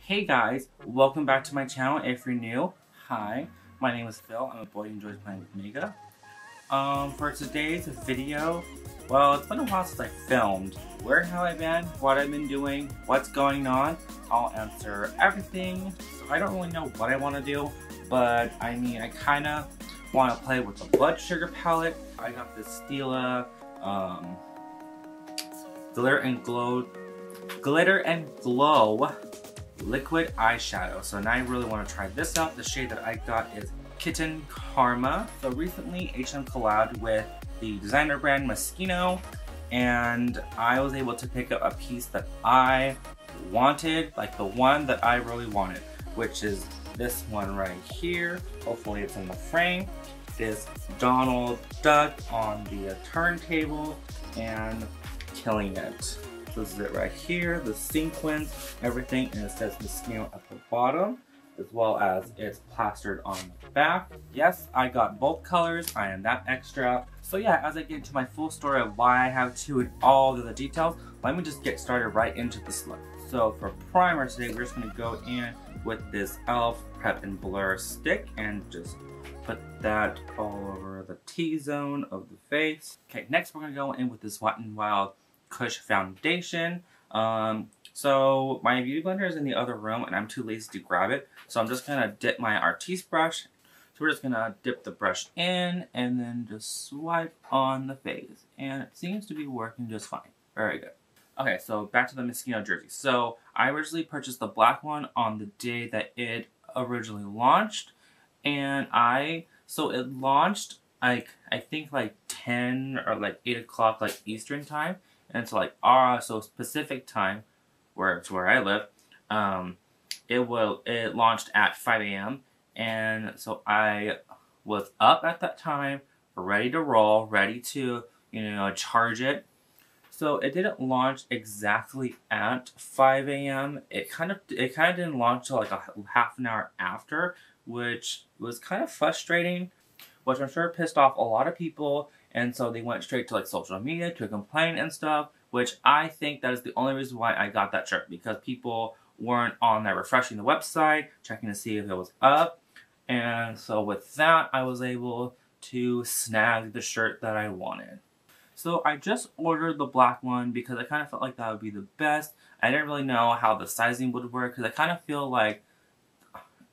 Hey guys, welcome back to my channel if you're new. Hi, my name is Phil. I'm a boy who enjoys playing with Miza. For today's video, well, it's been a while since I filmed. Where have I been? What I've been doing? What's going on? I'll answer everything. So I don't really know what I want to do, but I mean, I kind of want to play with the Blood Sugar palette. I got this Stila Glitter and Glow liquid eyeshadow. So now I really want to try this out. The shade that I got is Kitten Karma. So recently H&M collabed with the designer brand Moschino, and I was able to pick up a piece that I wanted, like the one that I really wanted, which is this one right here. Hopefully it's in the frame. This Donald Duck on the turntable and killing it. This is it right here, the sequins, everything, and it says Moschino at the bottom, as well as it's plastered on the back. Yes, I got both colors, I am that extra. So yeah, as I get into my full story of why I have two and all the details, let me just get started right into this look. So for primer today, we're just going to go in with this e.l.f. Prep and Blur stick and just put that all over the T-zone of the face. Okay, next we're going to go in with this Wet n Wild Kush foundation. So my beauty blender is in the other room and I'm too lazy to grab it, so I'm just gonna dip my artiste brush. So we're just gonna dip the brush in and then just swipe on the face, and it seems to be working just fine. Very good. Okay, so back to the Moschino jersey. So I originally purchased the black one on the day that it originally launched, and so it launched like I think like 10 or like 8 o'clock like Eastern time. And it's like, so Pacific time, where it's where I live, it launched at 5 a.m. And so I was up at that time, ready to roll, ready to, charge it. So it didn't launch exactly at 5 a.m. It kind of didn't launch till like a half an hour after, which was kind of frustrating, which I'm sure pissed off a lot of people. And so they went straight to like social media to complain and stuff, which I think that is the only reason why I got that shirt, because people weren't on there refreshing the website, checking to see if it was up. And so with that, I was able to snag the shirt that I wanted. So I just ordered the black one because I kind of felt like that would be the best. I didn't really know how the sizing would work because I kind of feel like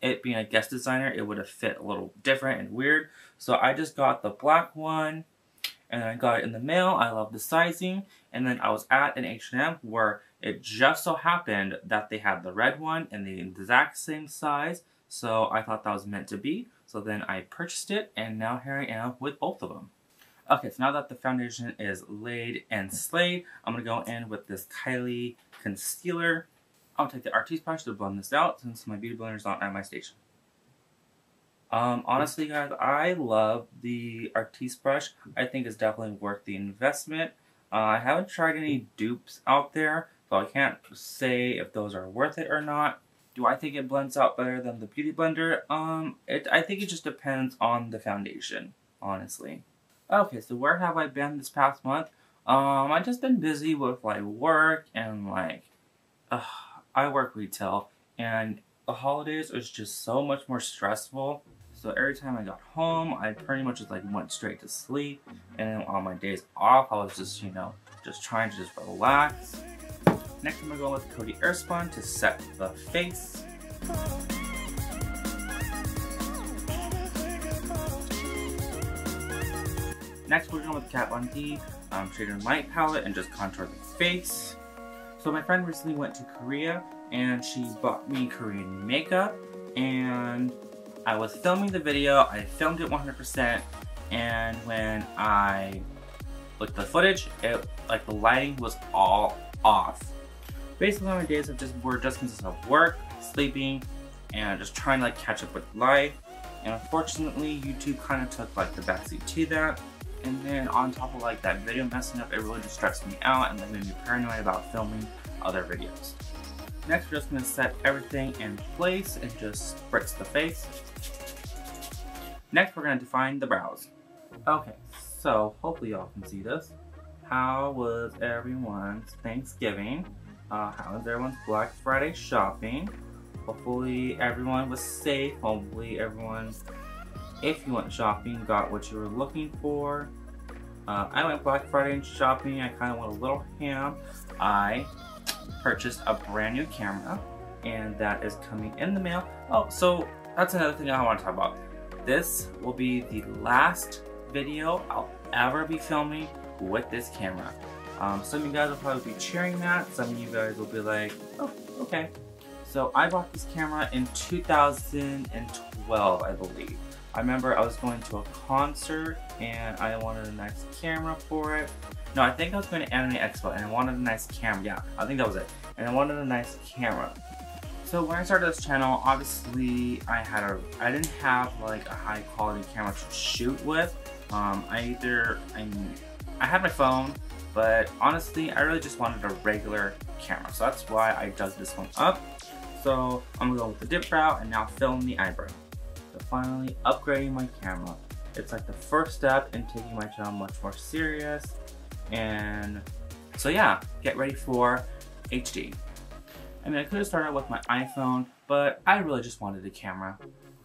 it being a guest designer, it would have fit a little different and weird. So I just got the black one. And I got it in the mail. I love the sizing. And then I was at an H&M where it just so happened that they had the red one in the exact same size. So I thought that was meant to be. So then I purchased it, and now here I am with both of them. Okay, so now that the foundation is laid and slayed, I'm going to go in with this Kylie concealer. I'll take the artiste brush to blend this out since my beauty blender is not at my station. Honestly guys, I love the artiste brush. I think it's definitely worth the investment. I haven't tried any dupes out there, so I can't say if those are worth it or not. Do I think it blends out better than the beauty blender? I think it just depends on the foundation, honestly. Okay, so where have I been this past month? I've just been busy with like work and like, I work retail, and the holidays is just so much more stressful. So every time I got home, I pretty much just like went straight to sleep. And then on my days off, I was just, just trying to just relax. Next, I'm gonna go with Coty Airspun to set the face. Next, we're going with Kat Von D Shade and Light palette and just contour the face. So my friend recently went to Korea and she bought me Korean makeup, and I was filming the video, I filmed it 100%, and when I looked at the footage, like the lighting was all off. Basically my days were just consist of work, sleeping, and just trying to like catch up with life. And unfortunately, YouTube kind of took like the backseat to that. And then on top of like that video messing up, it really just stressed me out and like made me paranoid about filming other videos. Next, we're just going to set everything in place and just spritz the face. Next, we're going to define the brows. Okay, so hopefully y'all can see this. How was everyone's Thanksgiving? How was everyone's Black Friday shopping? Hopefully everyone was safe. Hopefully everyone, if you went shopping, got what you were looking for. I went Black Friday shopping. I kind of went a little ham. I purchased a brand new camera, and that is coming in the mail. Oh, so that's another thing I want to talk about. This will be the last video I'll ever be filming with this camera. Some of you guys will probably be cheering that. Some of you guys will be like, oh, okay. So I bought this camera in 2012, I believe. I remember I was going to a concert and I wanted a nice camera for it. No, I think I was going to Anime Expo and I wanted a nice camera. Yeah, I think that was it. And I wanted a nice camera. So when I started this channel, obviously I didn't have like a high quality camera to shoot with. I had my phone, but honestly I really just wanted a regular camera. So that's why I dug this one up. So I'm gonna go with the dip route and now fill in the eyebrow. So finally upgrading my camera. It's like the first step in taking my channel much more serious. And so yeah, get ready for HD. I mean, I could have started with my iPhone, but I really just wanted a camera.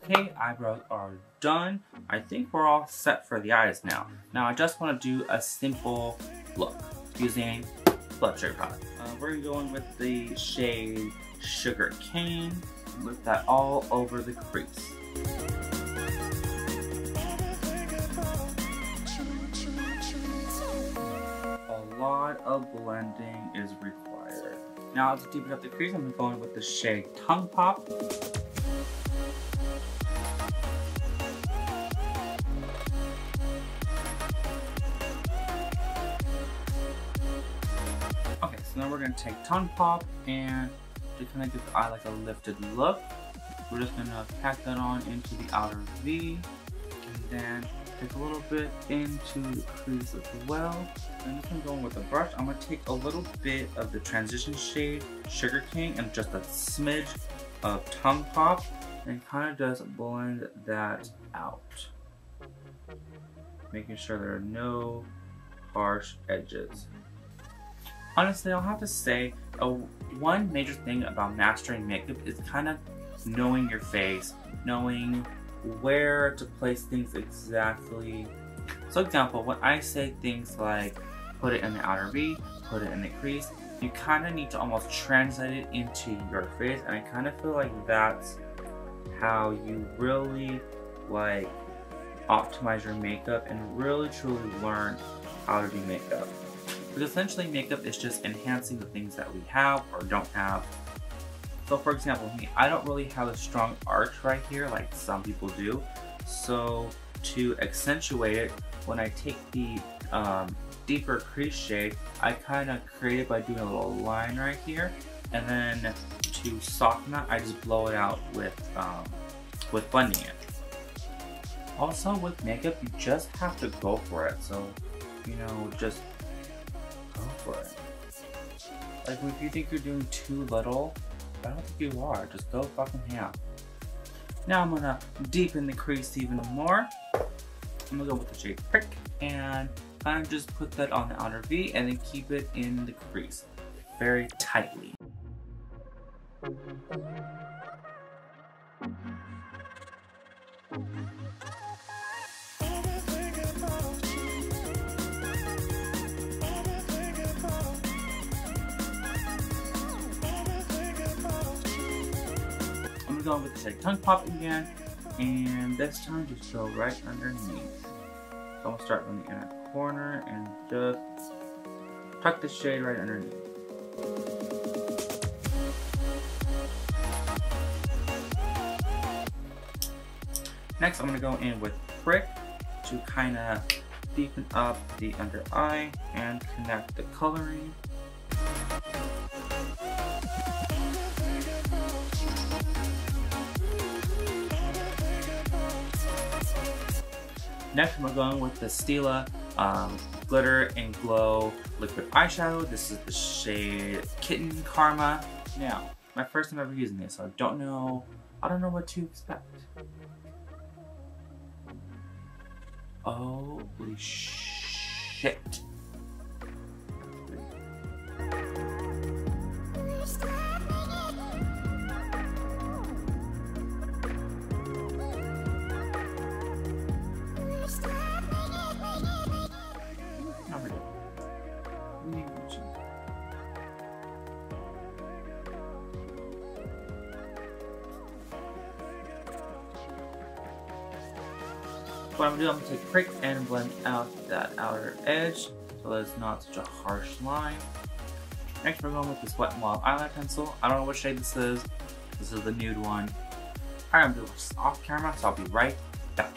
Okay, eyebrows are done. I think we're all set for the eyes now. Now I just want to do a simple look using Blood Sugar palette. We're going to go in with the shade Sugar Cane with that all over the crease. A lot of blending is required. Now to deepen up the crease, I'm going with the shade Tongue Pop. Okay, so now we're going to take Tongue Pop and to kind of give the eye like a lifted look. We're just going to pack that on into the outer V and then take a little bit into the crease as well. And just going with a brush, I'm going to take a little bit of the transition shade Sugar Cane and just a smidge of Tongue Pop and kind of just blend that out. Making sure there are no harsh edges. Honestly, I'll have to say, one major thing about mastering makeup is kind of knowing your face, knowing where to place things exactly. So example, when I say things like put it in the outer V, put it in the crease, you kind of need to almost translate it into your face, and I kind of feel like that's how you really like optimize your makeup and really truly learn how to do makeup. Because essentially makeup is just enhancing the things that we have or don't have. So for example, me, I don't really have a strong arch right here like some people do. So to accentuate it, when I take the deeper crease shade, I kind of create it by doing a little line right here. And then to soften that, I just blow it out with blending it. Also with makeup, you just have to go for it. So, you know, just go for it. Like if you think you're doing too little, I don't think you are. Just go fucking ham. Now I'm gonna deepen the crease even more. I'm gonna go with the shade Prick and kind of just put that on the outer V and then keep it in the crease very tightly. I'm going with the shade Tongue Pop again, and this time just go right underneath. So I'm gonna start from the inner corner and just tuck the shade right underneath. Next, I'm gonna go in with Prick to kind of deepen up the under eye and connect the coloring. Next, we're going with the Stila Glitter and Glow Liquid Eyeshadow. This is the shade Kitten Karma. Now, my first time ever using this, so I don't know what to expect. Holy shit. what I'm going to do, I'm going to take a prick and blend out that outer edge so that it's not such a harsh line. Next we're going with this Wet n Wild eyeliner pencil. I don't know what shade this is. This is the nude one. I'm going to do this off camera, so I'll be right back.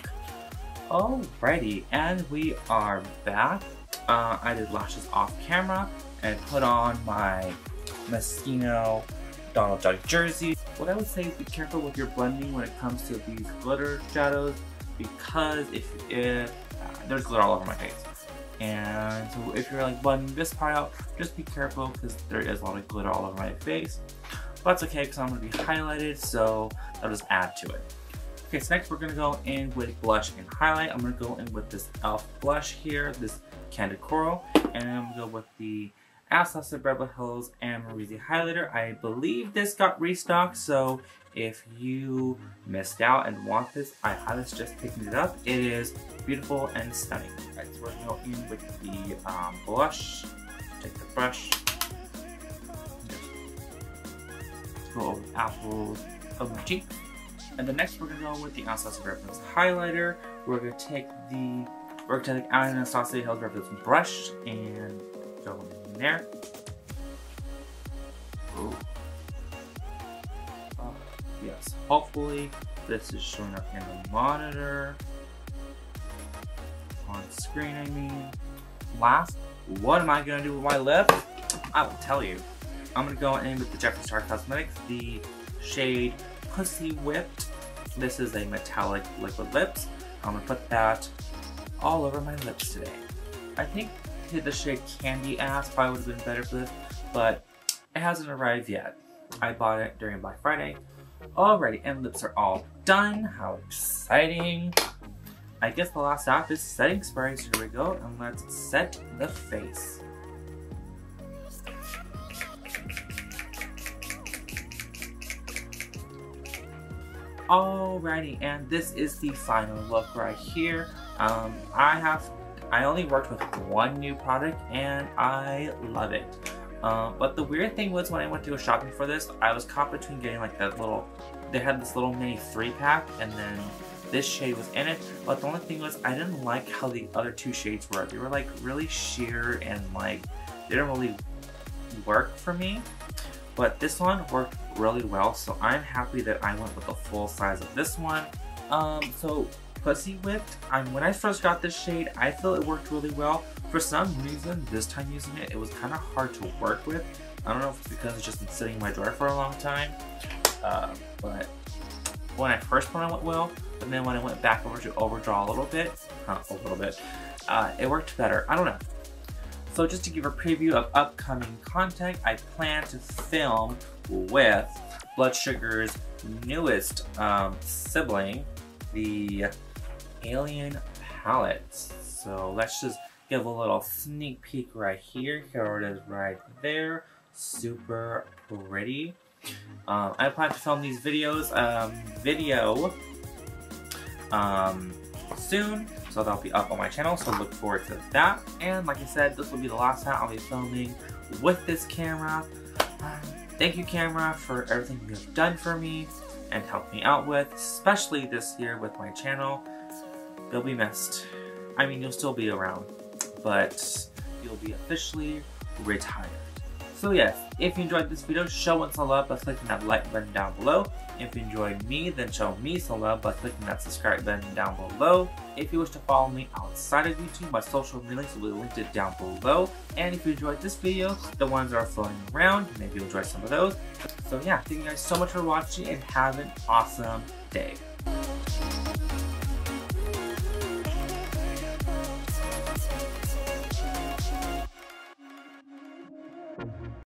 Alrighty, and we are back. I did lashes off camera and put on my Moschino Donald Duck jersey. What I would say is be careful with your blending when it comes to these glitter shadows, because if there's glitter all over my face. And so if you're like blending this part out, just be careful because there is a lot of glitter all over my face. But that's okay because I'm going to be highlighted, so I'll just add to it. Okay, so next we're going to go in with blush and highlight. I'm going to go in with this e.l.f. blush here, this Candid Coral, and I'm going to go with the Anastasia Beverly Hills Amrezy highlighter. I believe this got restocked, so if you missed out and want this, I highly suggest picking it up. It is beautiful and stunning. Alright, so we're going to go in with the blush. Take the brush. Let's go over the apples of my cheeks. And then next we're going to go with the Anastasia Beverly Hills highlighter. We're going to take the Anastasia Beverly Hills brush and go in there. Ooh. Yes, hopefully this is showing up in the monitor. On screen, I mean. Last, what am I going to do with my lip? I will tell you. I'm going to go in with the Jeffree Star Cosmetics, the shade Pussy Whipped. This is a metallic liquid lips. I'm going to put that all over my lips today. I think the shade Candy Ass probably would have been better for this, but it hasn't arrived yet. I bought it during Black Friday. Alrighty, and lips are all done. How exciting. I guess the last step is setting spray, so here we go, and let's set the face. Alrighty, and this is the final look right here. I only worked with one new product and I love it. But the weird thing was when I went to go shopping for this, I was caught between getting like that little, they had this little mini 3-pack and then this shade was in it. But the only thing was I didn't like how the other two shades were. They were like really sheer and like, they didn't really work for me. But this one worked really well, so I'm happy that I went with the full size of this one. So Pussy Whipped, when I first got this shade, I feel it worked really well. For some reason, this time using it, it was kind of hard to work with. I don't know if it's because it's just been sitting in my drawer for a long time. But when I first put it, it went well. But then when I went back over to overdraw a little bit, it worked better. I don't know. So just to give a preview of upcoming content, I plan to film with BLOODSUGAR's newest sibling, the Alien palettes. So let's just give a little sneak peek right here. Here it is right there. Super pretty. I plan to film these videos soon, so that'll be up on my channel, so look forward to that. And like I said, this will be the last time I'll be filming with this camera. Thank you, camera, for everything you have done for me and helped me out with, especially this year with my channel. You'll be missed. I mean, you'll still be around, but you'll be officially retired. So yes, if you enjoyed this video, show it some love by clicking that like button down below. If you enjoyed me, then show me some love by clicking that subscribe button down below. If you wish to follow me outside of YouTube, my social media links will be linked down below. And if you enjoyed this video, the ones that are floating around, maybe you'll enjoy some of those. So yeah, thank you guys so much for watching and have an awesome day.